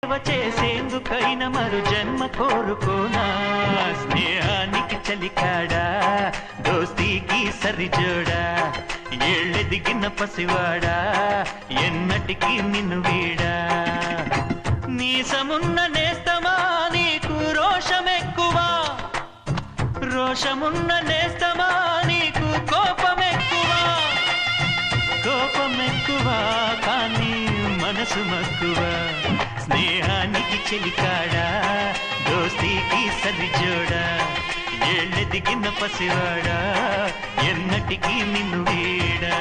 చేసేందుకైనా మరు జన్మ కోరుకోనా స్నేహానికి చలికాడా దోస్తీకి సరిజోడా ఏళ్ళెదిగిన పసివాడా ఎన్నటికి నిన్ను వీడా నీసమున్న నేస్తమా నీకు రోషమెక్కువా రోషమున్న నేస్తమా నీకు కోపమెక్కువా కోపమెక్కువా కానీ మనసు మక్కువా స్నేహానికి చెలికాడా దోస్తీకి సరిజోడా ఏళ్ళెదిగిన పసివాడా ఎన్నటికి నిన్ను వీడా